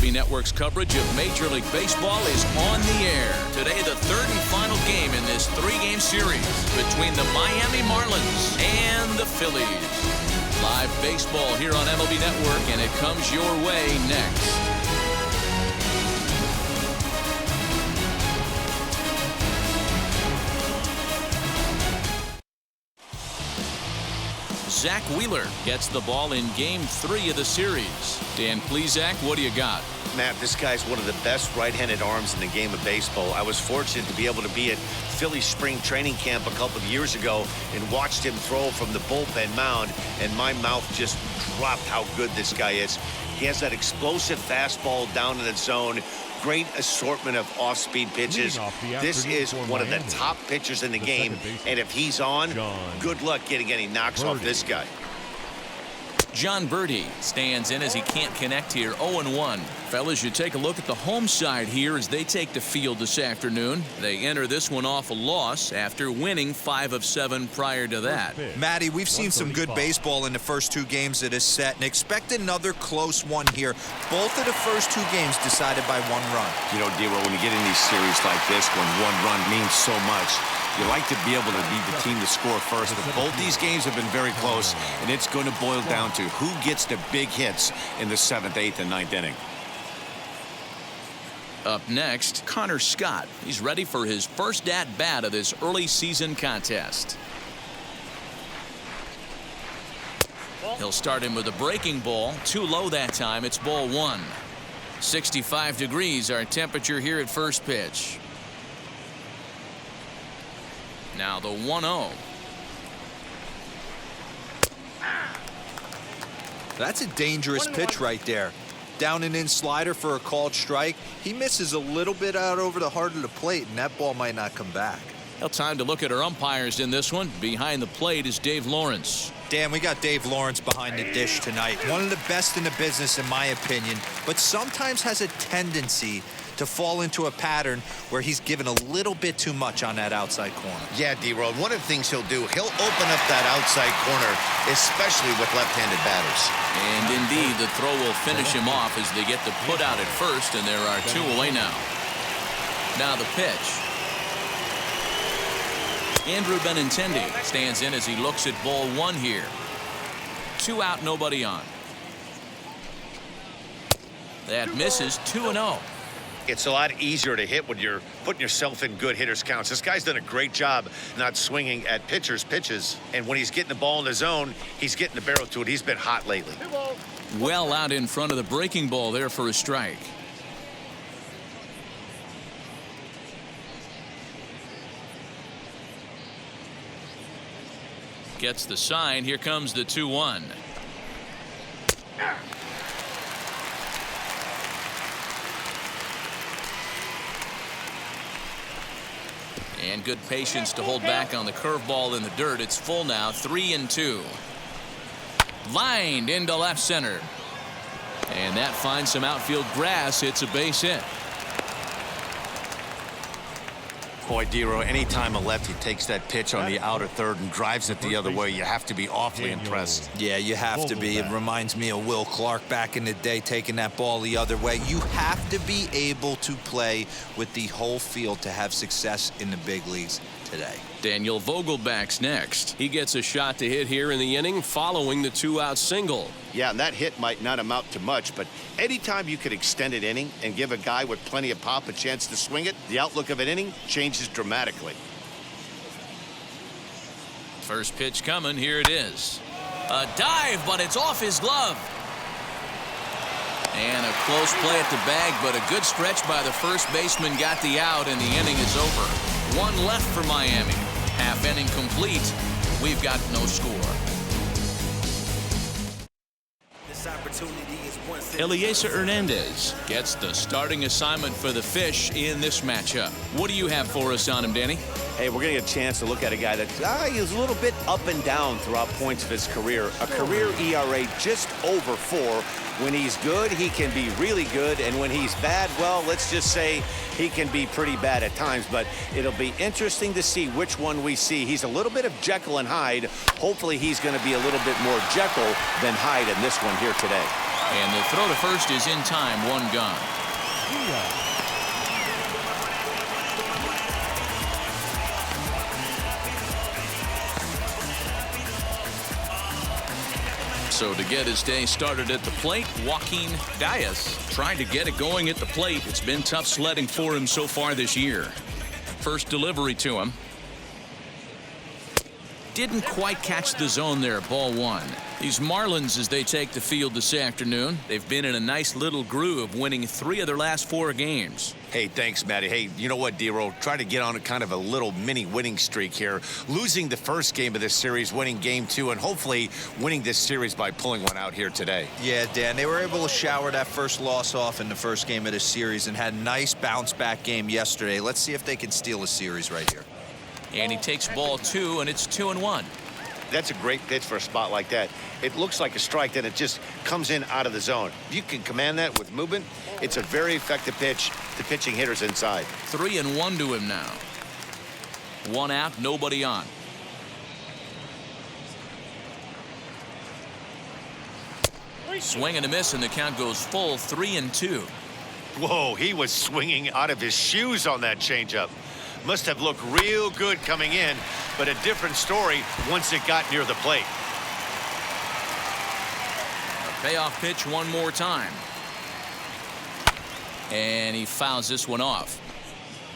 MLB Network's coverage of Major League Baseball is on the air. Today, the third and final game in this three-game series between the Miami Marlins and the Phillies. Live baseball here on MLB Network, and it comes your way next. Zach Wheeler gets the ball in Game 3 of the series. Dan Plesac, what do you got? Matt, this guy's one of the best right-handed arms in the game of baseball. I was fortunate to be able to be at Philly spring training camp a couple of years ago and watched him throw from the bullpen mound, and my mouth just dropped how good this guy is. He has that explosive fastball down in the zone. Great assortment of off-speed pitches. This is one of the top pitchers in the game, and if he's on, good luck getting any knocks off this guy. John Birdie stands in as he can't connect here. 0-1. Fellas, you take a look at the home side here as they take the field this afternoon. They enter this one off a loss after winning 5 of 7 prior to that. Matty, we've seen some good baseball in the first 2 games of this set, and expect another close one here. Both of the first 2 games decided by 1 run. You know, D-Roll, when you get in these series like this, when 1 run means so much, you like to be able to be the team to score first, but both these games have been very close, and it's going to boil down to who gets the big hits in the 7th, 8th, and 9th inning. Up next, Connor Scott. He's ready for his first at-bat of this early season contest. He'll start him with a breaking ball. Too low that time. It's ball 1. 65 degrees our temperature here at first pitch. Now the 1-0. That's a dangerous pitch right there. Down and in slider for a called strike. He misses a little bit out over the heart of the plate, and that ball might not come back. Well, time to look at our umpires in this one. Behind the plate is Dave Lawrence. Dan, we got Dave Lawrence behind the dish tonight. One of the best in the business, in my opinion, but sometimes has a tendency to fall into a pattern where he's given a little bit too much on that outside corner. Yeah, D-Roll, one of the things he'll do, he'll open up that outside corner, especially with left-handed batters. And indeed, the throw will finish him off as they get the put out at first, and there are 2 away now. Now the pitch. Andrew Benintendi stands in as he looks at ball 1 here. 2 out, nobody on. That misses. 2-0. It's a lot easier to hit when you're putting yourself in good hitters' counts. This guy's done a great job not swinging at pitchers' pitches. And when he's getting the ball in the zone, he's getting the barrel to it. He's been hot lately. Well out in front of the breaking ball there for a strike. Gets the sign. Here comes the 2-1. And good patience to hold back on the curveball in the dirt. It's full now. 3-2. Lined into left center. And that finds some outfield grass. It's a base hit. Boy, D-Roll, anytime a lefty takes that pitch on the outer third and drives it the other way, you have to be awfully impressed. Yeah, you have to be. It reminds me of Will Clark back in the day taking that ball the other way. You have to be able to play with the whole field to have success in the big leagues today. Daniel Vogelback's next. He gets a shot to hit here in the inning following the 2-out single. Yeah, and that hit might not amount to much, but anytime you could extend an inning and give a guy with plenty of pop a chance to swing it, the outlook of an inning changes dramatically. First pitch coming. Here it is. A dive, but it's off his glove. And a close play at the bag, but a good stretch by the first baseman got the out, and the inning is over. 1 left for Miami. Half inning complete. We've got no score. Elieser Hernandez gets the starting assignment for the Fish in this matchup. What do you have for us on him, Danny? Hey, we're going to get a chance to look at a guy that he's a little bit up and down throughout points of his career. A career ERA just over 4. When he's good, he can be really good, and when he's bad, well, let's just say he can be pretty bad at times, but it'll be interesting to see which one we see. He's a little bit of Jekyll and Hyde. Hopefully he's going to be a little bit more Jekyll than Hyde in this one here today. And the throw to first is in time, one gone. So to get his day started at the plate, Joaquin Diaz trying to get it going at the plate. It's been tough sledding for him so far this year. First delivery to him. Didn't quite catch the zone there, ball one. These Marlins, as they take the field this afternoon, they've been in a nice little groove, winning 3 of their last 4 games. Hey, thanks, Matty. Hey, you know what, D-Roll? Try to get on a kind of a little mini winning streak here. Losing the first game of this series, winning game 2, and hopefully winning this series by pulling one out here today. Yeah, Dan, they were able to shower that first loss off in the first game of this series and had a nice bounce-back game yesterday. Let's see if they can steal a series right here. And he takes ball 2, and it's 2-1. That's a great pitch for a spot like that. It looks like a strike, then it just comes in out of the zone. If you can command that with movement, it's a very effective pitch to pitching hitters inside. 3-1 to him now. 1 out, nobody on. Swing and a miss, and the count goes full, 3-2. Whoa, he was swinging out of his shoes on that changeup. Must have looked real good coming in, but a different story once it got near the plate. A payoff pitch one more time. And he fouls this one off.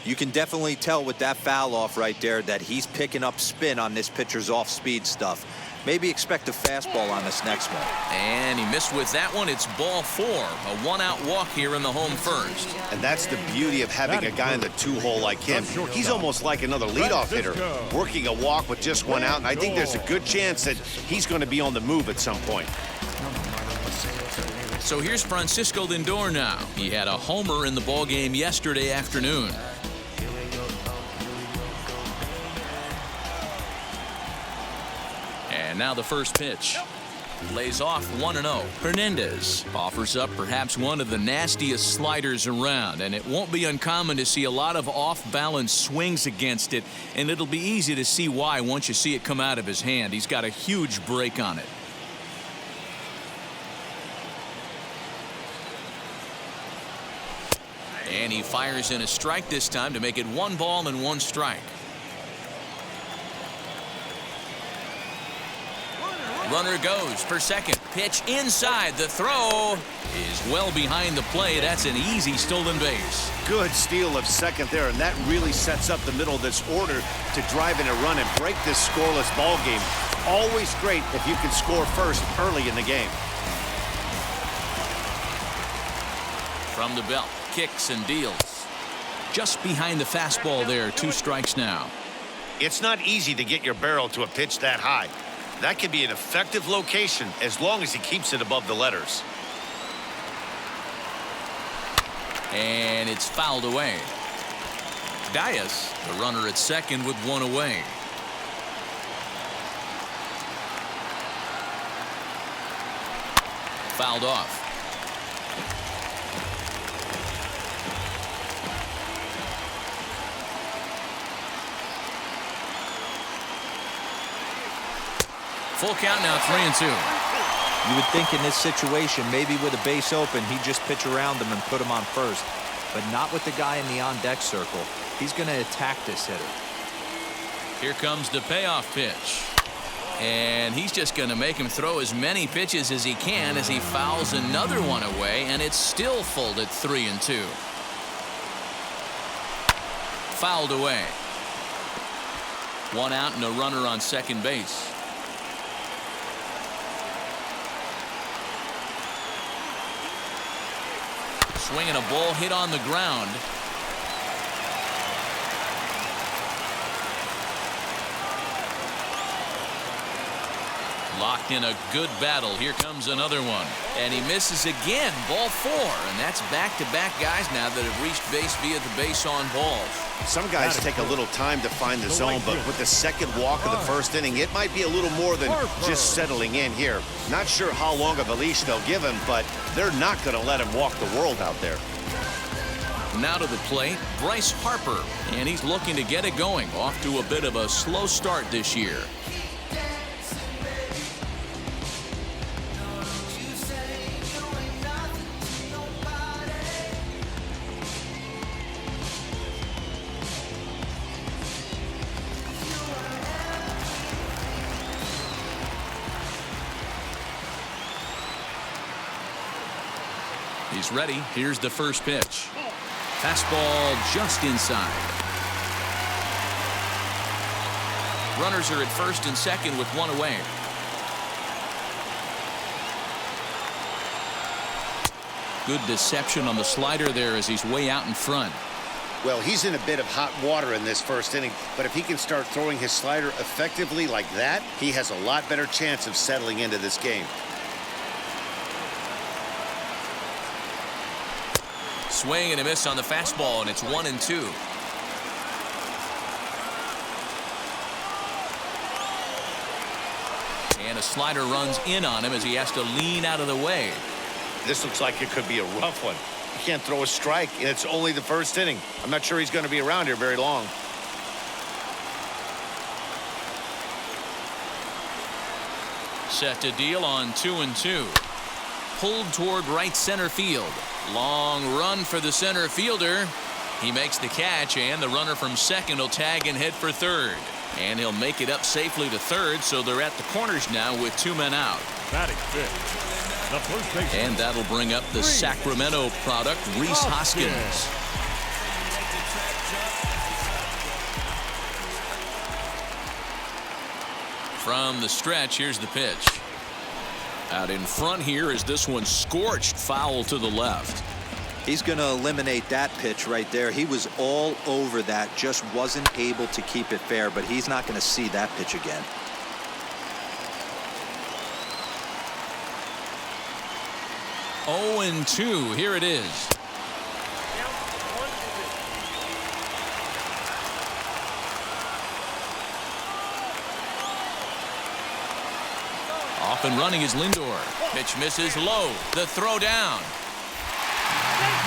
You can definitely tell with that foul off right there that he's picking up spin on this pitcher's off-speed stuff. Maybe expect a fastball on this next one. And he missed with that one. It's ball 4. A 1-out walk here in the home first. And that's the beauty of having a guy in the 2-hole like him. He's almost like another leadoff hitter, working a walk with just 1 out. And I think there's a good chance that he's going to be on the move at some point. So here's Francisco Lindor now. He had a homer in the ballgame yesterday afternoon. And now the first pitch. Lays off 1-0. Hernandez offers up perhaps one of the nastiest sliders around, and it won't be uncommon to see a lot of off-balance swings against it, and it'll be easy to see why once you see it come out of his hand. He's got a huge break on it. And he fires in a strike this time to make it 1 ball and 1 strike. Runner goes for second. Pitch inside. The throw is well behind the plate. That's an easy stolen base. Good steal of second there, and that really sets up the middle of this order to drive in a run and break this scoreless ball game. Always great if you can score first early in the game. From the belt, kicks and deals. Just behind the fastball there. 2 strikes now. It's not easy to get your barrel to a pitch that high. That can be an effective location as long as he keeps it above the letters. And it's fouled away. Diaz, the runner at second with 1 away. Fouled off. Full count now, 3-2. You would think in this situation, maybe with a base open, he'd just pitch around him and put him on first. But not with the guy in the on-deck circle. He's going to attack this hitter. Here comes the payoff pitch. And he's just going to make him throw as many pitches as he can as he fouls another one away, and it's still full at 3-2. Fouled away. 1 out and a runner on second base. Swinging a ball hit on the ground. Locked in a good battle. Here comes another one. And he misses again. Ball 4. And that's back-to-back guys now that have reached base via the base on balls. Some guys take a little time to find the zone, but with the second walk of the first inning, it might be a little more than just settling in here. Not sure how long of a leash they'll give him, but they're not going to let him walk the world out there. Now to the plate, Bryce Harper, and he's looking to get it going. Off to a bit of a slow start this year. he's ready. Here's the first pitch. Fastball just inside. Runners are at first and second with one away. Good deception on the slider there as he's way out in front. Well, he's in a bit of hot water in this first inning, but if he can start throwing his slider effectively like that, he has a lot better chance of settling into this game. Swing and a miss on the fastball, and it's 1-2. And a slider runs in on him as he has to lean out of the way. This looks like it could be a rough one. He can't throw a strike, and it's only the first inning. I'm not sure he's going to be around here very long. Set to deal on 2-2. Pulled toward right center field. Long run for the center fielder. He makes the catch, and the runner from second will tag and head for third. And he'll make it up safely to third, so they're at the corners now with 2 men out. Batting fifth, the first baseman. And that'll bring up the Sacramento product, Rhys Hoskins. From the stretch, here's the pitch. Out in front here is this one scorched foul to the left. He's going to eliminate that pitch right there. He was all over that, just wasn't able to keep it fair, but he's not going to see that pitch again. Oh, and 2. Here it is. Off and running is Lindor. Pitch misses low. The throw down.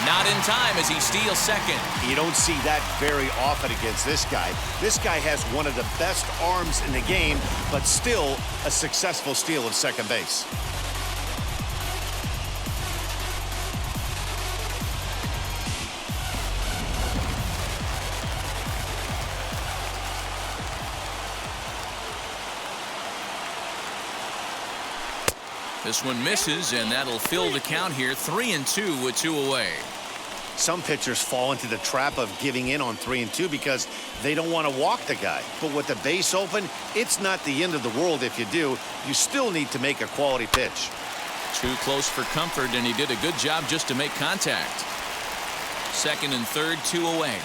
Not in time as he steals second. You don't see that very often against this guy. This guy has one of the best arms in the game, but still a successful steal of second base. This one misses, and that'll fill the count here. 3-2 with 2 away. Some pitchers fall into the trap of giving in on 3-2 because they don't want to walk the guy. But with the base open, it's not the end of the world if you do. You still need to make a quality pitch. Too close for comfort, and he did a good job just to make contact. Second and third, 2 away.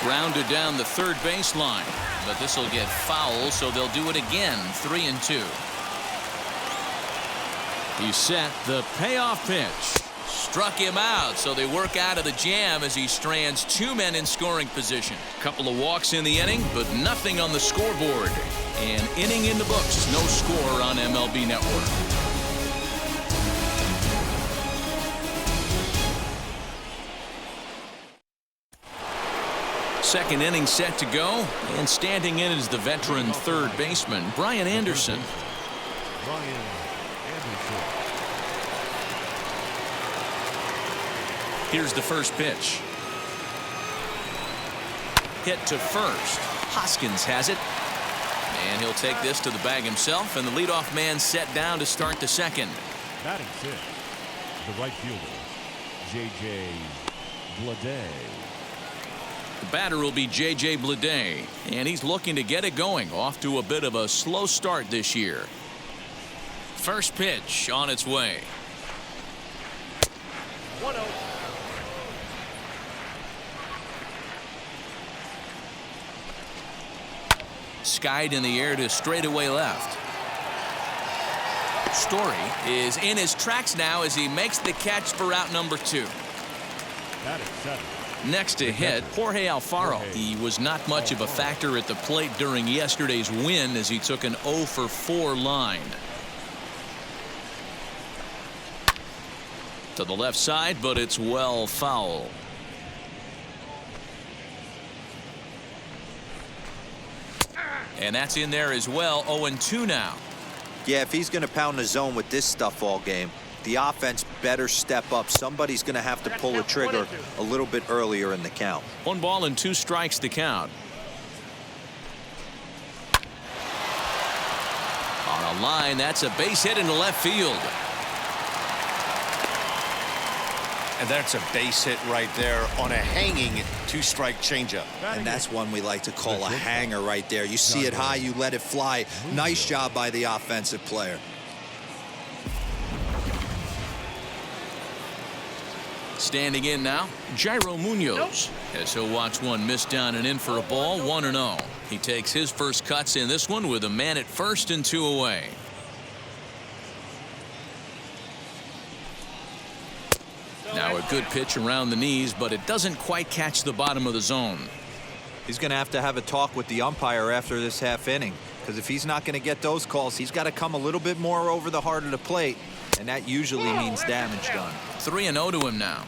Grounded down the third baseline, but this will get foul, so they'll do it again. 3-2. He's set. The payoff pitch struck him out, so they work out of the jam as he strands 2 men in scoring position. Couple of walks in the inning, but nothing on the scoreboard. An inning in the books. No score on MLB Network. Second inning set to go, and standing in is the veteran third baseman, Brian Anderson. Here's the first pitch. Hit to first. Hoskins has it. And he'll take this to the bag himself, and the leadoff man set down to start the second. Batting sixth, the right fielder, J.J. Bleday. The batter will be J.J. Bleday, and he's looking to get it going. Off to a bit of a slow start this year. First pitch on its way. 1-0. Skied in the air to straightaway left. Story is in his tracks now as he makes the catch for out number 2. Batting seventh. Next to hit, Jorge Alfaro. He was not much of a factor at the plate during yesterday's win as he took an 0-for-4 line. To the left side, but it's well foul. And that's in there as well. 0-2 now. Yeah, if he's going to pound the zone with this stuff all game, the offense better step up. Somebody's going to have to pull a trigger a little bit earlier in the count. 1 ball and 2 strikes to count. On a line. That's a base hit into left field. And that's a base hit right there on a hanging two-strike changeup. And that's one we like to call a hanger right there. You see it high, you let it fly. Nice job by the offensive player. Standing in now, Jairo Munoz. As he'll watch one miss down and in for a ball, 1-0. He takes his first cuts in this one with a man at first and 2 away. Now a good pitch around the knees, but it doesn't quite catch the bottom of the zone. He's going to have a talk with the umpire after this half inning, because if he's not going to get those calls, he's got to come a little bit more over the heart of the plate, and that usually means damage done. 3-0 to him now.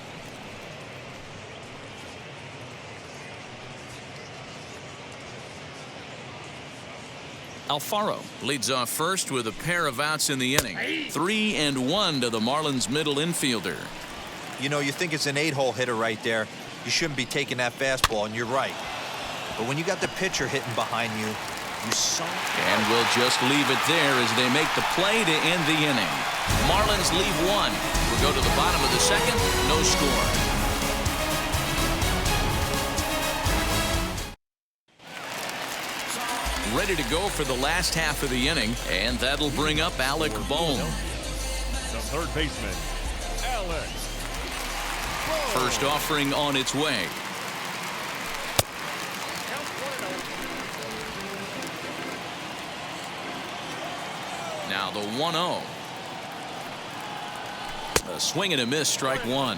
Alfaro leads off first with a pair of outs in the inning. 3-1 to the Marlins middle infielder. You know, you think it's an 8-hole hitter right there. You shouldn't be taking that fastball, and you're right. But when you got the pitcher hitting behind you, And we'll just leave it there as they make the play to end the inning. Marlins leave one. We'll go to the bottom of the second. No score. Ready to go for the last half of the inning, and that'll bring up Alec Bohm. The third baseman, Alec. First offering on its way. Now the 1-0. A swing and a miss, strike one.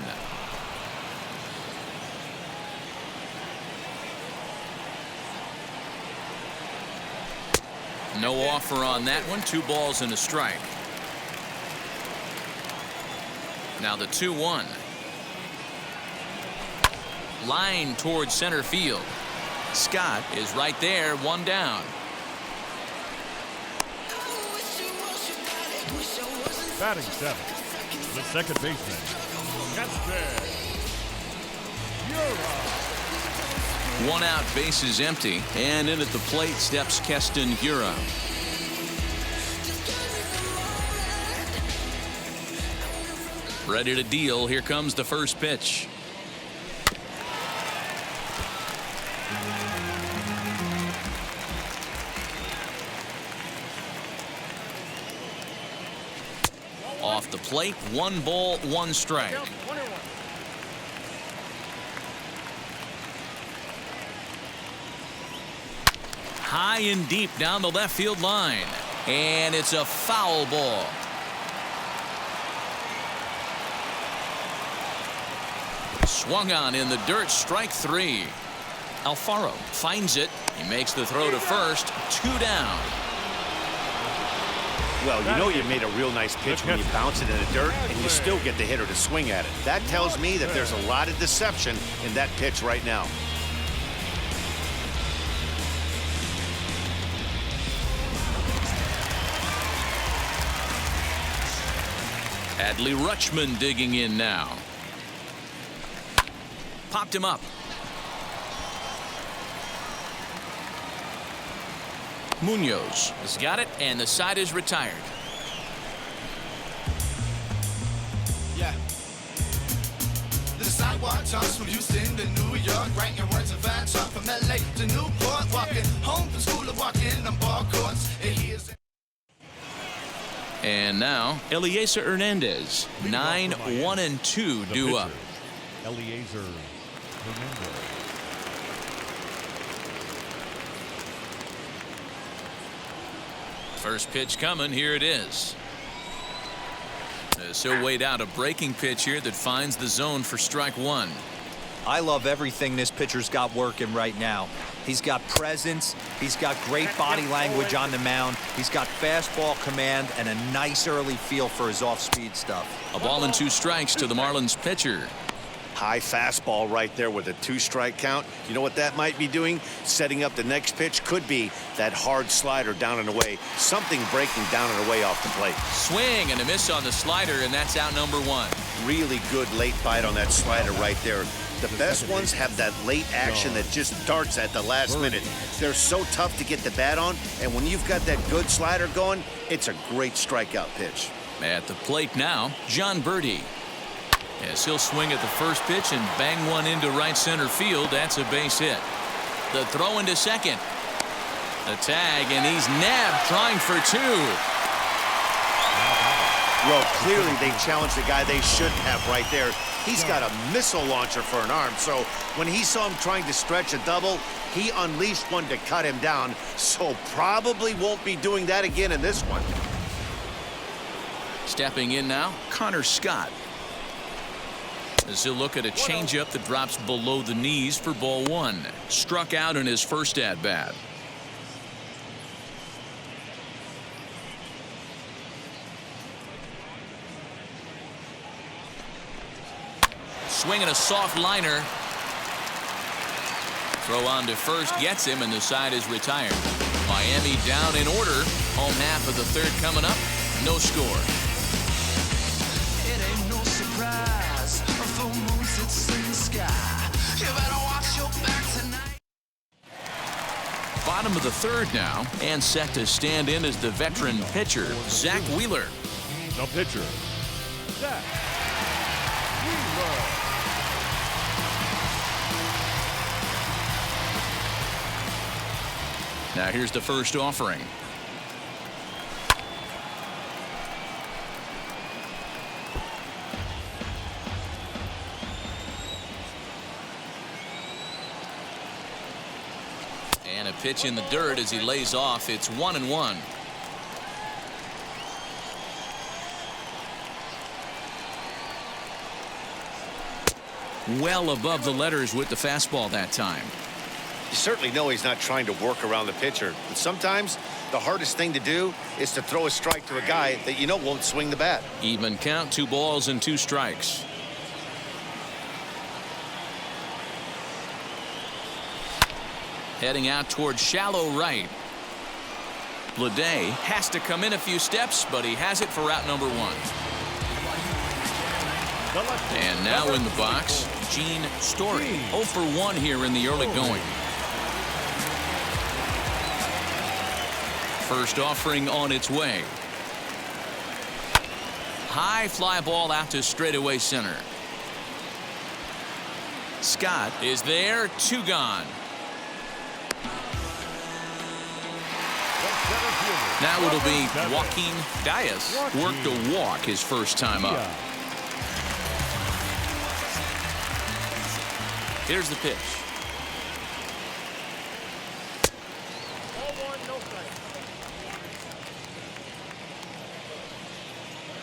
No offer on that one. 2 balls and a strike. Now the 2-1. Line towards center field. Scott is right there, 1 down. Batting 7th, the second baseman, Keston Hiura. 1 out, bases empty, and in at the plate steps Keston Hiura. Ready to deal. Here comes the first pitch. Off the plate, 1 ball, 1 strike. High and deep down the left field line, and it's a foul ball. Swung on in the dirt, strike 3. Alfaro finds it. He makes the throw to first, 2 down. Well, you know you made a real nice pitch when you bounce it in the dirt and you still get the hitter to swing at it. That tells me that there's a lot of deception in that pitch right now. Adley Rutschman digging in now. Popped him up. Munoz has got it, and the side is retired. Yeah. The sidewalk talks from Houston to New York, writing words of fans talk from LA to Newport, walking home from school or walking on ball courts. And he is. And now Eliezer Hernandez, 9-1-2 due up. Eliezer Hernandez. First pitch coming. Here it is. So weighed out a breaking pitch here that finds the zone for strike 1. I love everything this pitcher's got working right now. He's got presence. He's got great body language on the mound. He's got fastball command and a nice early feel for his off-speed stuff. A ball and 2 strikes to the Marlins pitcher. High fastball right there with a 2-strike count. You know what that might be doing? Setting up the next pitch. Could be that hard slider down and away. Something breaking down and away off the plate. Swing and a miss on the slider, and that's out number 1. Really good late bite on that slider right there. The best ones have that late action that just darts at the last minute. They're so tough to get the bat on, and when you've got that good slider going, it's a great strikeout pitch. At the plate now, John Birdie. As he'll swing at the first pitch and bang one into right center field. That's a base hit. The throw into second. The tag, and he's nabbed, trying for 2. Well, clearly they challenged the guy they shouldn't have right there. He's got a missile launcher for an arm, so when he saw him trying to stretch a double, he unleashed one to cut him down, so probably won't be doing that again in this one. Stepping in now, Connor Scott. As he'll look at a changeup that drops below the knees for ball 1. Struck out in his first at-bat. Swinging a soft liner. Throw on to first, gets him, and the side is retired. Miami down in order. Home half of the 3rd coming up. No score. It ain't no surprise. A full moon sits in the sky. You better watch your back tonight. Bottom of the 3rd now, and set to stand in as the veteran pitcher, Zach Wheeler. The pitcher, Zach Wheeler. Now here's the first offering. And a pitch in the dirt as he lays off. It's 1-1. Well above the letters with the fastball that time. You certainly know he's not trying to work around the pitcher, but sometimes the hardest thing to do is to throw a strike to a guy that you know won't swing the bat. Even count, 2 balls and 2 strikes. Heading out towards shallow right. Bleday has to come in a few steps, but he has it for out number 1. And now in the box, Gene Story. 0 for 1 here in the early going. First offering on its way. High fly ball out to straightaway center. Scott is there, 2 gone. Now it'll be Joaquin Diaz. Worked a walk his first time up. Here's the pitch.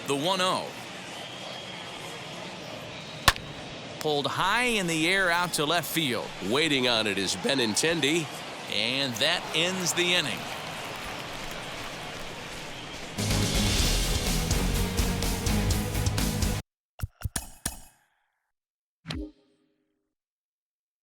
The 1-0. Pulled high in the air out to left field. Waiting on it is Benintendi, and that ends the inning.